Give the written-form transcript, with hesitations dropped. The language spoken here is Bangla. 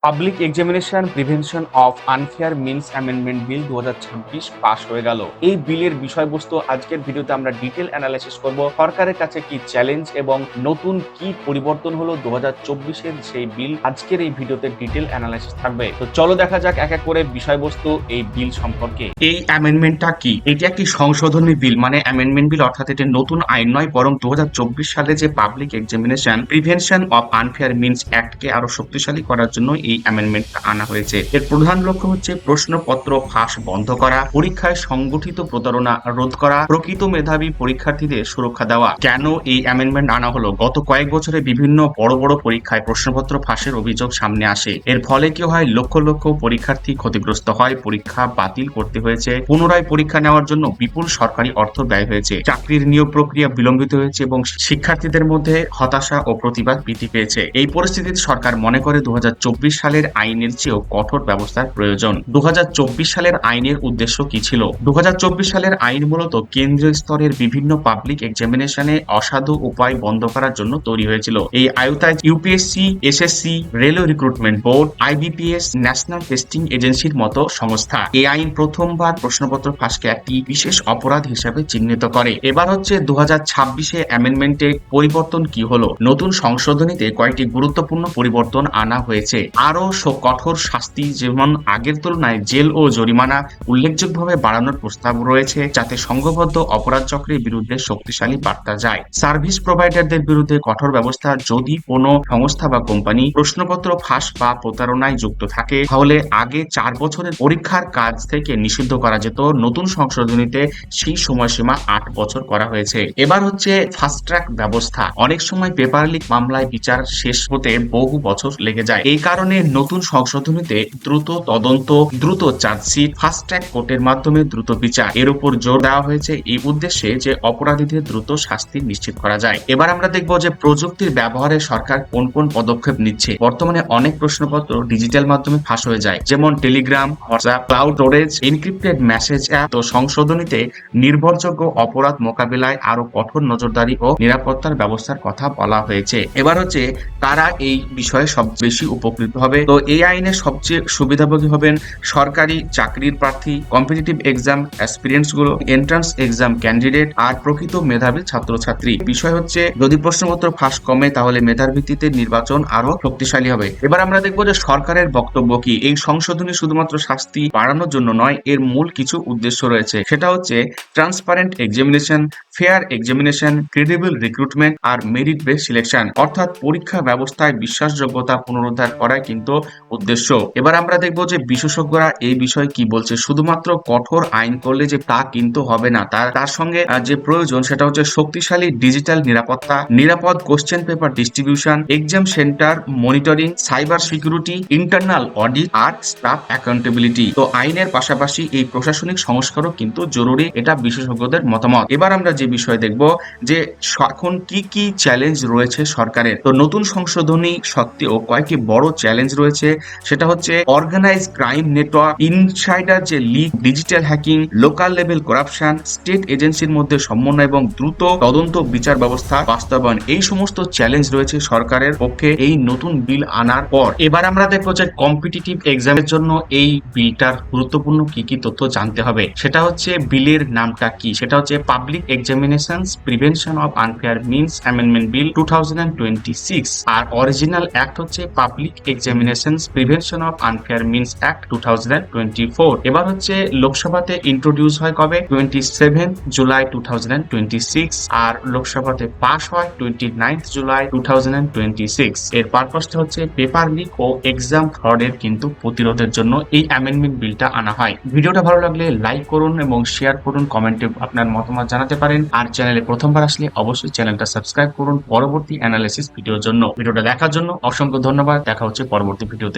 Public examination prevention of unfair means amendment বিল ২০২৬ পাশ হয়ে গেল। এই বিলের বিষয়বস্তু আজকের ভিডিওতে আমরা ডিটেল অ্যানালাইসিস করব। সরকারের কাছে কি চ্যালেঞ্জ এবং নতুন কি পরিবর্তন হলো ২০২৪-এর সেই বিল, আজকের এই ভিডিওতে ডিটেল অ্যানালাইসিস থাকবে। তো চলো দেখা যাক এক এক করে বিষয়বস্তু এই বিল সম্পর্কে। এই অ্যামেন্ডমেন্টটা কি? এটি একটি সংশোধনী বিল, মানে অ্যামেন্ডমেন্ট বিল, অর্থাৎ এটি নতুন আইন নয়, বরং ২০২৪ সালে যে public examination prevention of unfair means অ্যাক্টকে আরো শক্তিশালী করার জন্য এই অ্যামেন্ডমেন্টটা আনা হয়েছে। এর প্রধান লক্ষ্য হচ্ছে প্রশ্নপত্র ফাঁস বন্ধ করা, পরীক্ষায় সংগঠিত প্রতারণা রোধ করা, প্রকৃত মেধাবী পরীক্ষার্থীদের সুরক্ষা দেওয়া। কেন এই অ্যামেন্ডমেন্ট আনা হলো? গত কয়েক বছরে বিভিন্ন বড় বড় পরীক্ষায় প্রশ্নপত্র ফাঁসের অভিযোগ সামনে আসে। এর ফলে কি হয়? লক্ষ লক্ষ পরীক্ষার্থী ক্ষতিগ্রস্ত হয়, পরীক্ষা বাতিল করতে হয়েছে, পুনরায় পরীক্ষা নেওয়ার জন্য বিপুল সরকারি অর্থ ব্যয় হয়েছে, চাকরির নিয়োগ প্রক্রিয়া বিলম্বিত হয়েছে এবং শিক্ষার্থীদের মধ্যে হতাশা ও প্রতিবাদ বৃদ্ধি পেয়েছে। এই পরিস্থিতিতে সরকার মনে করে ২০২৪ সালের আইনের চেয়েও কঠোর ব্যবস্থার প্রয়োজন। ২০২৪ সালের আইনের উদ্দেশ্য কি ছিল? ২০২৪ সালের আইন মূলত কেন্দ্রীয় স্তরের বিভিন্ন পাবলিক এক্সামিনেশনে অসাধু উপায় বন্ধ করার জন্য তৈরি হয়েছিল। এই আওতায় UPSC, SSC, railway recruitment board, IBPS, national testing এজেন্সির মতো সংস্থা। এই আইন প্রথমবার প্রশ্নপত্র ফাঁসকে একটি বিশেষ অপরাধ হিসেবে চিহ্নিত করে। এবার হচ্ছে ২০২৬-এ অ্যামেন্ডমেন্টে পরিবর্তন কি হলো? নতুন সংশোধনীতে কয়েকটি গুরুত্বপূর্ণ পরিবর্তন আনা হয়েছে। আরো কঠোর শাস্তি, যেমন আগের তুলনায় জেল ও জরিমানা উল্লেখযোগ্যভাবে বাড়ানোর প্রস্তাব রয়েছে, যাতে সংঘবদ্ধ অপরাধ চক্রের বিরুদ্ধে শক্তিশালী বার্তা যায়। সার্ভিস প্রোভাইডারদের বিরুদ্ধে কঠোর ব্যবস্থা। যদি কোনো সংস্থা বা কোম্পানি প্রশ্নপত্র ফাঁস বা প্রতারণায় যুক্ত থাকে, তাহলে আগে ৪ বছরের পরীক্ষার কাজ থেকে নিষিদ্ধ করা যেত। নতুন সংশোধনীতে সেই সময়সীমা ৮ বছর করা হয়েছে। এবার হচ্ছে ফাস্ট ট্র্যাক ব্যবস্থা। অনেক সময় পেপার লিক মামলায় বিচার শেষ হতে বহু বছর লেগে যায়। এই কারণে নতুন সংশোধনীতে দ্রুত তদন্ত, দ্রুত চার্জশিট, ফাস্ট ট্র্যাক কোর্টের মাধ্যমে দ্রুত বিচার, এর উপর জোর দেওয়া হয়েছে, এই উদ্দেশ্যে যে অপরাধীদের দ্রুত শাস্তি নিশ্চিত করা যায়। এবার আমরা দেখব যে প্রযুক্তির ব্যবহারে সরকার কোন কোন পদক্ষেপ নিচ্ছে। বর্তমানে অনেক প্রশ্নপত্র ডিজিটাল মাধ্যমে ফাঁস হয়ে যায়, যেমন Telegram, WhatsApp, cloud storage, encrypted message app. তো সংশোধনীতে নির্ভরযোগ্য অপরাধ মোকাবিলায় আরো কঠোর নজরদারি ও নিরাপত্তার ব্যবস্থার কথা বলা হয়েছে। এবার হচ্ছে কারা এই বিষয়ে সবচেয়ে বেশি উপকৃত হবে? তো এই আইনের সবচেয়ে সুবিধাভোগী হবেন সরকারি চাকরির প্রার্থী, কম্পিটিটিভ এক্সাম অ্যাসপিরেন্টস গুলো, এন্ট্রান্স এক্সাম ক্যান্ডিডেট আর প্রকৃত মেধাবী ছাত্রছাত্রী। বিষয় হচ্ছে যদি প্রশ্নপত্র ফাঁস কমে, তাহলে মেধার ভিত্তিতে নির্বাচন আরো শক্তিশালী হবে। এবার আমরা দেখবো যে সরকারের বক্তব্য কি। এই সংশোধনী শুধুমাত্র শাস্তি বাড়ানোর জন্য নয়, এর মূল কিছু উদ্দেশ্য রয়েছে। সেটা হচ্ছে transparent examination, fair examination, credible recruitment আর মেরিট বেস সিলেকশন, অর্থাৎ পরীক্ষা ব্যবস্থায় বিশ্বাসযোগ্যতা পুনরুদ্ধার করাই কিন্তু উদ্দেশ্য। এবার আমরা দেখবো যে বিশেষজ্ঞরা এই বিষয়ে কি বলছে। শুধুমাত্র কঠোর আইন করলে যে তা কিন্তু হবে না, তার সঙ্গে যে প্রয়োজন সেটা হচ্ছে শক্তিশালী ডিজিটাল নিরাপত্তা, নিরাপদ question paper distribution, exam centre monitoring, cyber security, internal audit আর স্টাফ অ্যাকাউন্টেবিলিটি। তো আইনের পাশাপাশি এই প্রশাসনিক সংস্কারও কিন্তু জরুরি, এটা বিশেষজ্ঞদের মতামত। এবার আমরা যে বিষয় দেখব যে এখন কি কি চ্যালেঞ্জ রয়েছে সরকারের। তো নতুন সংশোধনী সত্ত্বেও কয়েকটি বড় চ্যালেঞ্জ রয়েছে। সেটা হচ্ছে অর্গানাইজ ক্রাইম নেটওয়ার্ক, ইনসাইডার যে leak, digital hacking, local level corruption, state এজেন্সির মধ্যে সমন্বয় এবং দ্রুত তদন্ত বিচার ব্যবস্থা বাস্তবায়ন। এই সমস্ত চ্যালেঞ্জ রয়েছে সরকারের পক্ষে এই নতুন বিল আনার পর। এবার আমরা দেখবো যে কম্পিটিটিভ এক্সামের জন্য এই বিলটার গুরুত্বপূর্ণ কি কি তথ্য জানতে হবে। সেটা হচ্ছে বিলের নামটা কি। সেটা হচ্ছে public examinations prevention of unfair means amendment bill 2026, আর অরিজিনাল অ্যাক্ট হচ্ছে public examinations prevention of unfair means act 2024। এবার হচ্ছে লোকসভাতে ইন্ট্রোডিউস হয় কবে? 27 জুলাই 2026, আর লোকসভাতে পাস হয় 29 জুলাই 2026। এর পারপাসটা হচ্ছে পেপার লিক ও এক্সাম ফ্রডের কিন্তু প্রতিরোধের জন্য এই অ্যামেন্ডমেন্ট বিলটা আনা হয়। ভিডিওটা ভালো লাগলে লাইক করুন এবং শেয়ার করুন, কমেন্টে আপনার মতামত জানাতে পারেন। আর চ্যানেলে প্রথমবার আসলে অবশ্যই চ্যানেলটা সাবস্ক্রাইব করুন পরবর্তী অ্যানালাইসিস ভিডিওর জন্য। ভিডিওটা দেখার জন্য অসংখ্য ধন্যবাদ। দেখা হচ্ছে পরবর্তী ভিডিওতে।